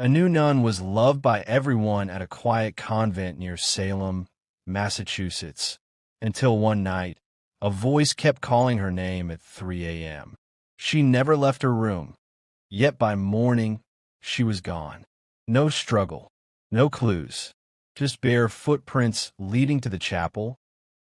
A new nun was loved by everyone at a quiet convent near Salem, Massachusetts, until one night, a voice kept calling her name at 3 a.m. She never left her room, yet by morning, she was gone. No struggle, no clues, just bare footprints leading to the chapel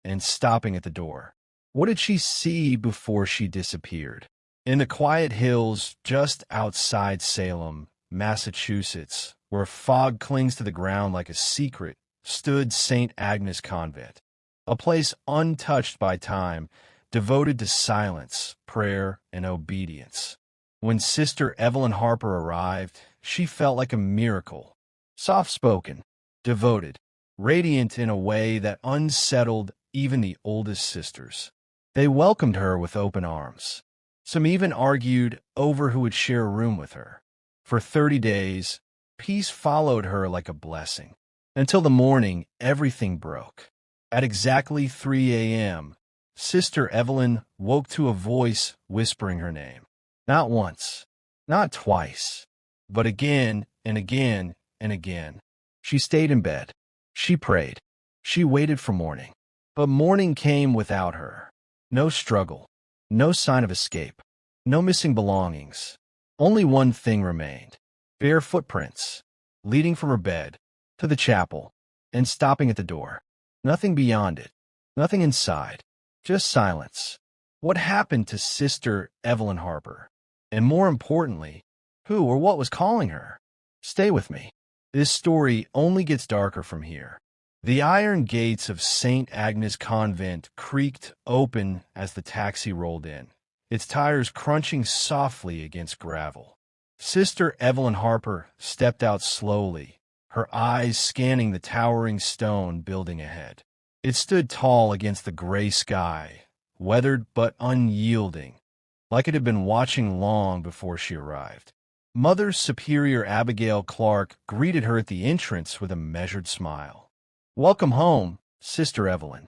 and stopping at the door. What did she see before she disappeared? In the quiet hills just outside Salem, Massachusetts, where fog clings to the ground like a secret, stood St. Agnes Convent, a place untouched by time, devoted to silence, prayer, and obedience. When Sister Evelyn Harper arrived, she felt like a miracle, soft-spoken, devoted, radiant in a way that unsettled even the oldest sisters. They welcomed her with open arms. Some even argued over who would share a room with her. For 30 days, peace followed her like a blessing. Until the morning, everything broke. At exactly 3 a.m., Sister Evelyn woke to a voice whispering her name. Not once, not twice, but again and again and again. She stayed in bed. She prayed. She waited for morning. But morning came without her. No struggle, no sign of escape, no missing belongings. Only one thing remained: bare footprints, leading from her bed to the chapel and stopping at the door. Nothing beyond it, nothing inside, just silence. What happened to Sister Evelyn Harper? And more importantly, who or what was calling her? Stay with me. This story only gets darker from here. The iron gates of St. Agnes Convent creaked open as the taxi rolled in, its tires crunching softly against gravel. Sister Evelyn Harper stepped out slowly, her eyes scanning the towering stone building ahead. It stood tall against the gray sky, weathered but unyielding, like it had been watching long before she arrived. Mother Superior Abigail Clark greeted her at the entrance with a measured smile. "Welcome home, Sister Evelyn."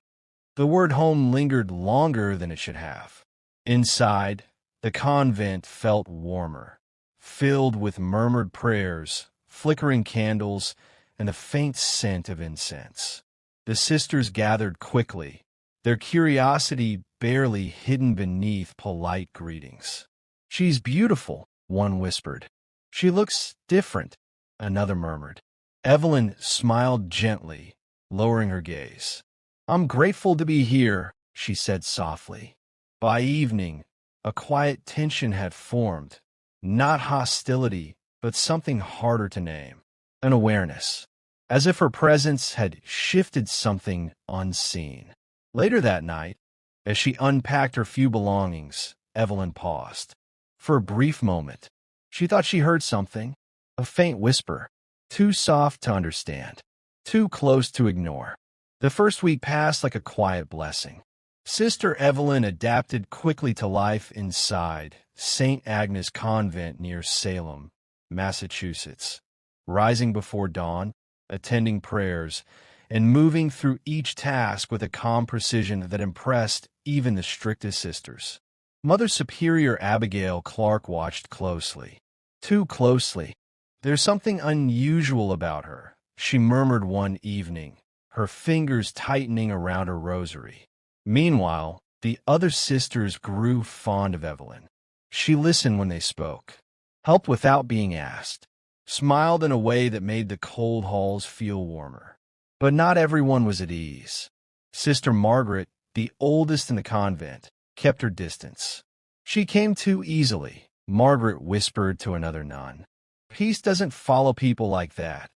The word home lingered longer than it should have. Inside, the convent felt warmer, filled with murmured prayers, flickering candles, and the faint scent of incense. The sisters gathered quickly, their curiosity barely hidden beneath polite greetings. "She's beautiful," one whispered. "She looks different," another murmured. Evelyn smiled gently, lowering her gaze. "I'm grateful to be here," she said softly. By evening, a quiet tension had formed, not hostility, but something harder to name, an awareness, as if her presence had shifted something unseen. Later that night, as she unpacked her few belongings, Evelyn paused. For a brief moment, she thought she heard something, a faint whisper, too soft to understand, too close to ignore. The first week passed like a quiet blessing. Sister Evelyn adapted quickly to life inside St. Agnes Convent near Salem, Massachusetts, rising before dawn, attending prayers, and moving through each task with a calm precision that impressed even the strictest sisters. Mother Superior Abigail Clark watched closely. Too closely. "There's something unusual about her," she murmured one evening, her fingers tightening around her rosary. Meanwhile, the other sisters grew fond of Evelyn. She listened when they spoke, helped without being asked, smiled in a way that made the cold halls feel warmer. But not everyone was at ease. Sister Margaret, the oldest in the convent, kept her distance. "She came too easily," Margaret whispered to another nun. "Peace doesn't follow people like that.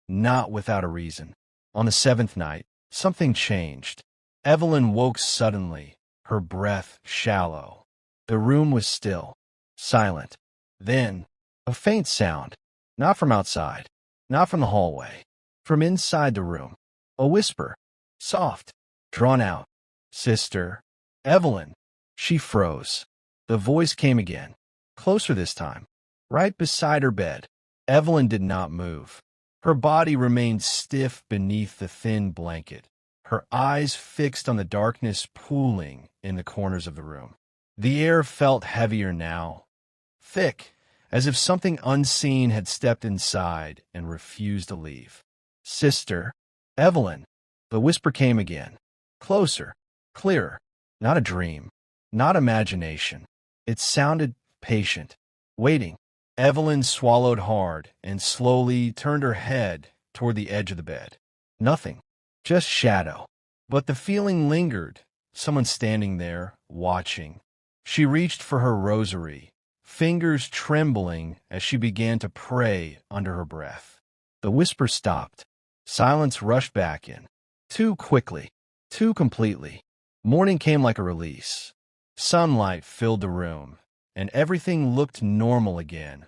Not without a reason." On the 7th night, something changed. Evelyn woke suddenly, her breath shallow. The room was still, silent. Then, a faint sound, not from outside, not from the hallway, from inside the room. A whisper, soft, drawn out. "Sister Evelyn." She froze. The voice came again, closer this time, right beside her bed. Evelyn did not move. Her body remained stiff beneath the thin blanket, her eyes fixed on the darkness pooling in the corners of the room. The air felt heavier now, thick, as if something unseen had stepped inside and refused to leave. "Sister, Evelyn." The whisper came again. Closer, clearer. Not a dream, not imagination. It sounded patient, waiting. Evelyn swallowed hard and slowly turned her head toward the edge of the bed. Nothing, just shadow. But the feeling lingered, someone standing there, watching. She reached for her rosary, fingers trembling as she began to pray under her breath. The whisper stopped. Silence rushed back in. Too quickly, too completely. Morning came like a release. Sunlight filled the room, and everything looked normal again.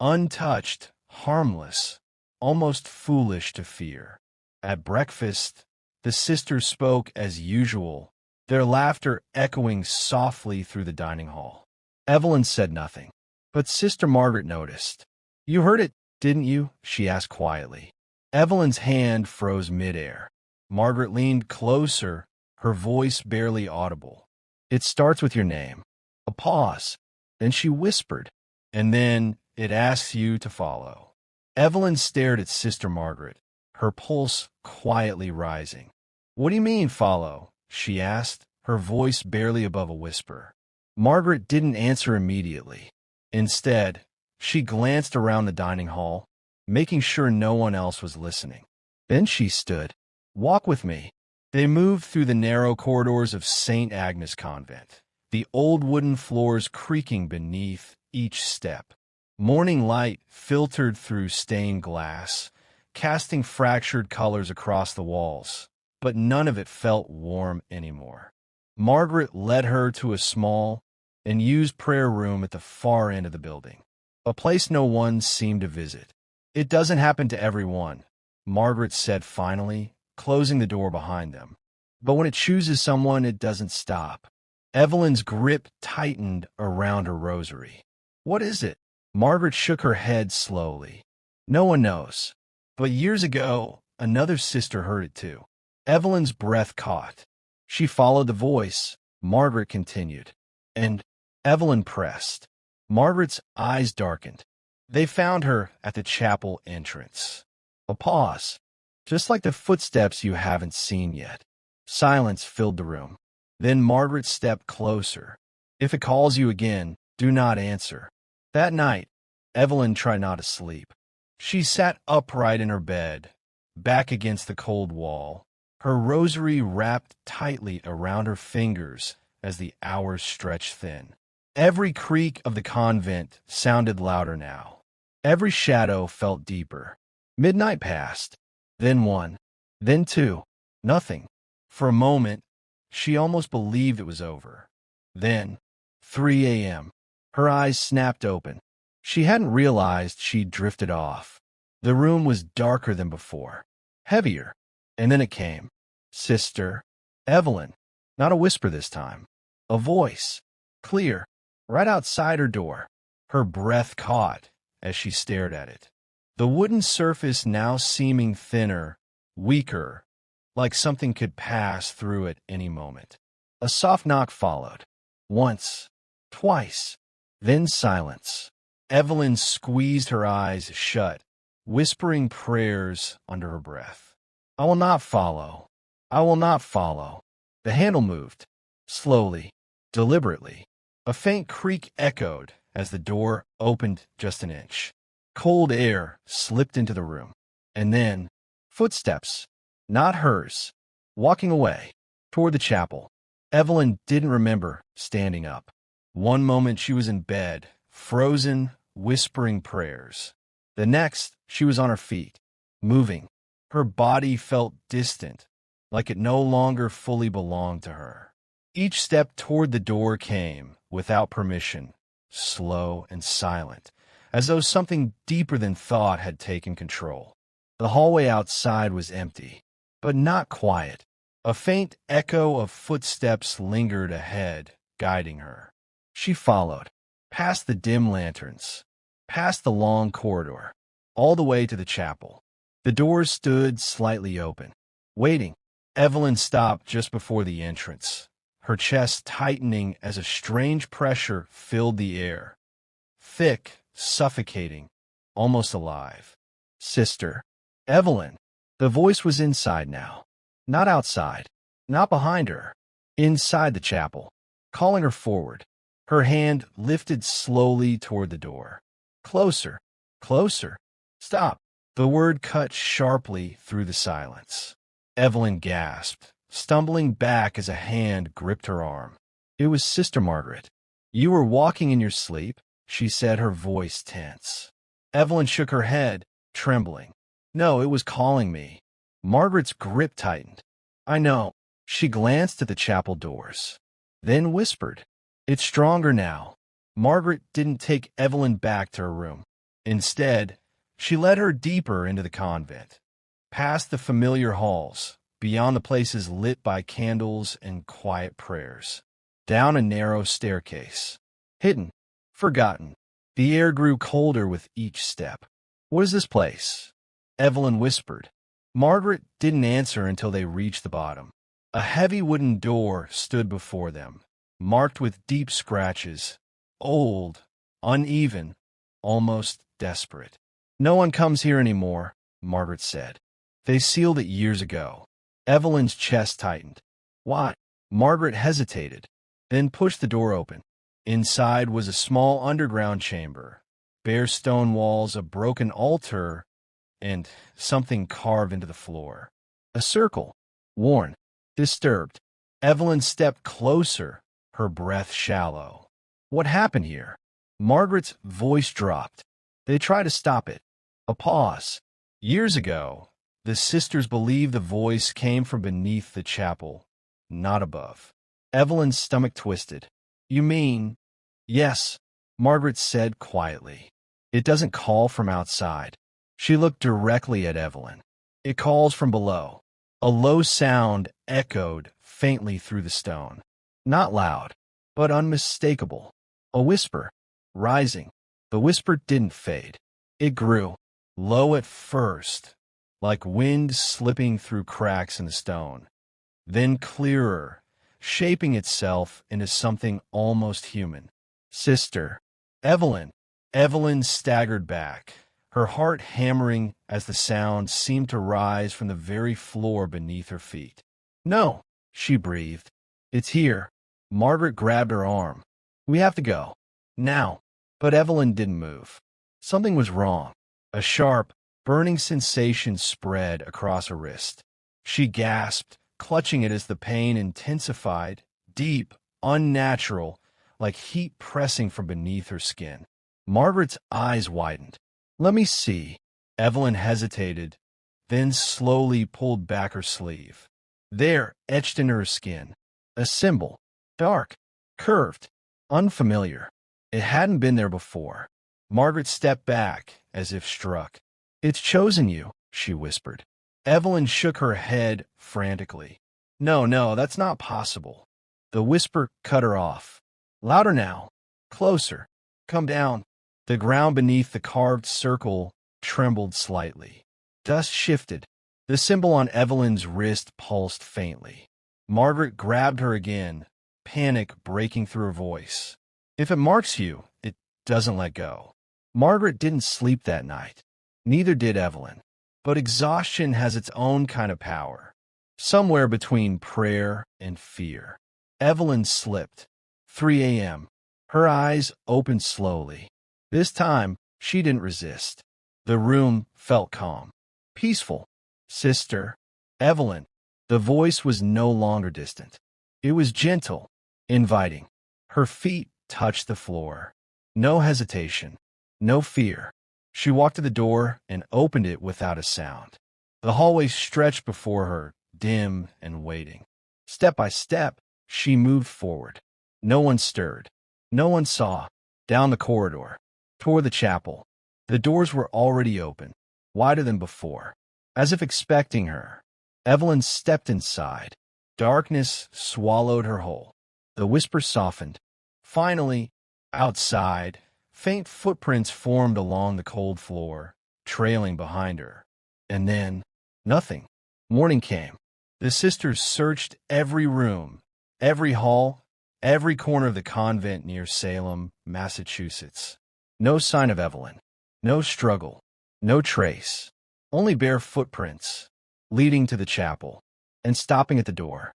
Untouched, harmless, almost foolish to fear. At breakfast, the sisters spoke as usual, their laughter echoing softly through the dining hall. Evelyn said nothing, but Sister Margaret noticed. "You heard it, didn't you?" she asked quietly. Evelyn's hand froze midair. Margaret leaned closer, her voice barely audible. "It starts with your name." A pause. Then she whispered, "And then it asks you to follow." Evelyn stared at Sister Margaret, her pulse quietly rising. "What do you mean, follow?" she asked, her voice barely above a whisper. Margaret didn't answer immediately. Instead, she glanced around the dining hall, making sure no one else was listening. Then she stood. "Walk with me." They moved through the narrow corridors of St. Agnes Convent, the old wooden floors creaking beneath each step. Morning light filtered through stained glass, casting fractured colors across the walls, but none of it felt warm anymore. Margaret led her to a small and used prayer room at the far end of the building, a place no one seemed to visit. "It doesn't happen to everyone," Margaret said finally, closing the door behind them. "But when it chooses someone, it doesn't stop." Evelyn's grip tightened around her rosary. "What is it?" Margaret shook her head slowly. "No one knows. But years ago, another sister heard it too." Evelyn's breath caught. She followed the voice. Margaret continued. And Evelyn pressed. Margaret's eyes darkened. They found her at the chapel entrance. A pause, just like the footsteps you haven't seen yet. Silence filled the room. Then Margaret stepped closer. "If it calls you again, do not answer." That night, Evelyn tried not to sleep. She sat upright in her bed, back against the cold wall, her rosary wrapped tightly around her fingers as the hours stretched thin. Every creak of the convent sounded louder now. Every shadow felt deeper. Midnight passed, then one, then two. Nothing. For a moment, she almost believed it was over. Then, 3 a.m. Her eyes snapped open. She hadn't realized she'd drifted off. The room was darker than before, heavier. And then it came. "Sister Evelyn." Not a whisper this time. A voice, clear, right outside her door. Her breath caught as she stared at it. The wooden surface now seeming thinner, weaker, like something could pass through at any moment. A soft knock followed. Once, twice, then silence. Evelyn squeezed her eyes shut, whispering prayers under her breath. "I will not follow. I will not follow." The handle moved, slowly, deliberately. A faint creak echoed as the door opened just an inch. Cold air slipped into the room. And then, footsteps, not hers, walking away, toward the chapel. Evelyn didn't remember standing up. One moment she was in bed, frozen, whispering prayers. The next, she was on her feet, moving. Her body felt distant, like it no longer fully belonged to her. Each step toward the door came, without permission, slow and silent, as though something deeper than thought had taken control. The hallway outside was empty, but not quiet. A faint echo of footsteps lingered ahead, guiding her. She followed, past the dim lanterns, past the long corridor, all the way to the chapel. The doors stood slightly open, waiting. Evelyn stopped just before the entrance, her chest tightening as a strange pressure filled the air. Thick, suffocating, almost alive. Sister Evelyn. The voice was inside now. Not outside. Not behind her. Inside the chapel. Calling her forward. Her hand lifted slowly toward the door. Closer. Closer. Stop. The word cut sharply through the silence. Evelyn gasped, stumbling back as a hand gripped her arm. It was Sister Margaret. You were walking in your sleep, she said, her voice tense. Evelyn shook her head, trembling. No, it was calling me. Margaret's grip tightened. I know. She glanced at the chapel doors, then whispered. It's stronger now. Margaret didn't take Evelyn back to her room. Instead, she led her deeper into the convent, past the familiar halls, beyond the places lit by candles and quiet prayers, down a narrow staircase. Hidden, forgotten. The air grew colder with each step. What is this place? Evelyn whispered. Margaret didn't answer until they reached the bottom. A heavy wooden door stood before them, marked with deep scratches, old, uneven, almost desperate. No one comes here anymore, Margaret said. They sealed it years ago. Evelyn's chest tightened. Why? Margaret hesitated, then pushed the door open. Inside was a small underground chamber, bare stone walls, a broken altar, and something carved into the floor. A circle, worn, disturbed. Evelyn stepped closer, her breath shallow. What happened here? Margaret's voice dropped. They tried to stop it. A pause. Years ago, the sisters believed the voice came from beneath the chapel, not above. Evelyn's stomach twisted. You mean? Yes, Margaret said quietly. It doesn't call from outside. She looked directly at Evelyn. It calls from below. A low sound echoed faintly through the stone. Not loud, but unmistakable. A whisper, rising. The whisper didn't fade. It grew, low at first, like wind slipping through cracks in the stone, then clearer, shaping itself into something almost human. Sister, Evelyn. Evelyn staggered back, her heart hammering as the sound seemed to rise from the very floor beneath her feet. No, she breathed. It's here. Margaret grabbed her arm. We have to go. Now. But Evelyn didn't move. Something was wrong. A sharp, burning sensation spread across her wrist. She gasped, clutching it as the pain intensified, deep, unnatural, like heat pressing from beneath her skin. Margaret's eyes widened. Let me see. Evelyn hesitated, then slowly pulled back her sleeve. There, etched into her skin, a symbol, dark, curved, unfamiliar. It hadn't been there before. Margaret stepped back, as if struck. It's chosen you, she whispered. Evelyn shook her head frantically. No, that's not possible. The whisper cut her off. Louder now. Closer. Come down. The ground beneath the carved circle trembled slightly. Dust shifted. The symbol on Evelyn's wrist pulsed faintly. Margaret grabbed her again, panic breaking through her voice. If it marks you, it doesn't let go. Margaret didn't sleep that night. Neither did Evelyn. But exhaustion has its own kind of power, somewhere between prayer and fear. Evelyn slipped. 3 a.m. Her eyes opened slowly. This time, she didn't resist. The room felt calm, peaceful. Sister, Evelyn. The voice was no longer distant. It was gentle, inviting. Her feet touched the floor. No hesitation, no fear. She walked to the door and opened it without a sound. The hallway stretched before her, dim and waiting. Step by step, she moved forward. No one stirred. No one saw. Down the corridor, toward the chapel. The doors were already open, wider than before, as if expecting her. Evelyn stepped inside. Darkness swallowed her whole. The whisper softened. Finally, outside, faint footprints formed along the cold floor, trailing behind her. And then, nothing. Morning came. The sisters searched every room, every hall, every corner of the convent near Salem, Massachusetts. No sign of Evelyn. No struggle. No trace. Only bare footprints, leading to the chapel, and stopping at the door.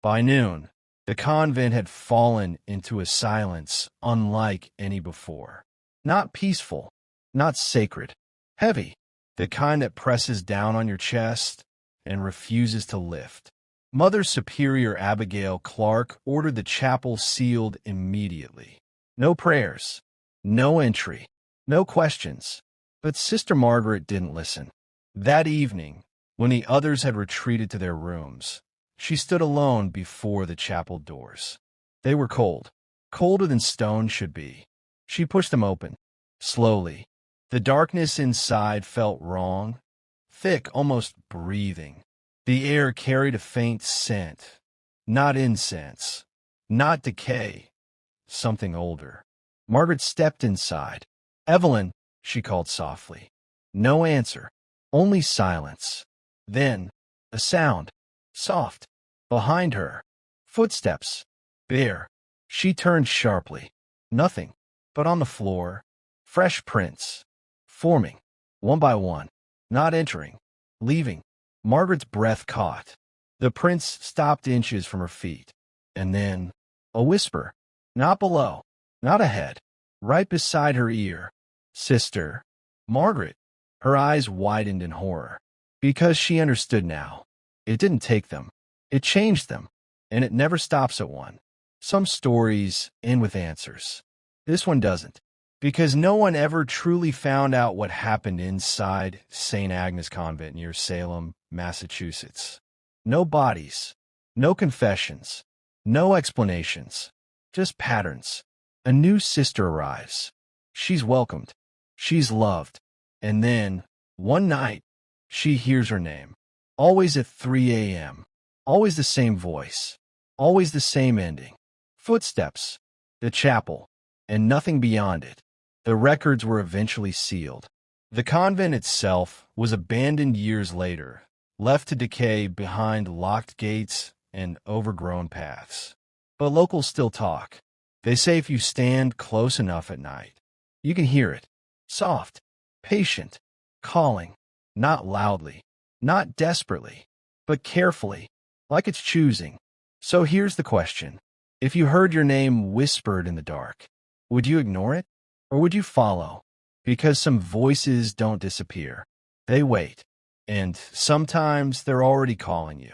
By noon, the convent had fallen into a silence unlike any before. Not peaceful, not sacred, heavy, the kind that presses down on your chest and refuses to lift. Mother Superior Abigail Clark ordered the chapel sealed immediately. No prayers, no entry, no questions. But Sister Margaret didn't listen. That evening, when the others had retreated to their rooms, she stood alone before the chapel doors. They were cold, colder than stone should be. She pushed them open, slowly. The darkness inside felt wrong, thick, almost breathing. The air carried a faint scent, not incense, not decay, something older. Margaret stepped inside. "Evelyn," she called softly. No answer, only silence. Then, a sound, soft, behind her. Footsteps, bare. She turned sharply. Nothing, but on the floor, fresh prints, forming, one by one, not entering, leaving. Margaret's breath caught. The prints stopped inches from her feet. And then, a whisper, not below, not ahead, right beside her ear. "Sister." Margaret. Her eyes widened in horror. Because she understood now. It didn't take them. It changed them. And it never stops at one. Some stories end with answers. This one doesn't. Because no one ever truly found out what happened inside St. Agnes Convent near Salem, Massachusetts. No bodies, no confessions, no explanations, just patterns. A new sister arrives. She's welcomed. She's loved. And then, one night, she hears her name. Always at 3 a.m. Always the same voice. Always the same ending. Footsteps. The chapel. And nothing beyond it. The records were eventually sealed. The convent itself was abandoned years later, left to decay behind locked gates and overgrown paths. But locals still talk. They say if you stand close enough at night, you can hear it. Soft, patient, calling, not loudly, not desperately, but carefully, like it's choosing. So here's the question. If you heard your name whispered in the dark, would you ignore it? Or would you follow? Because some voices don't disappear. They wait. And sometimes they're already calling you.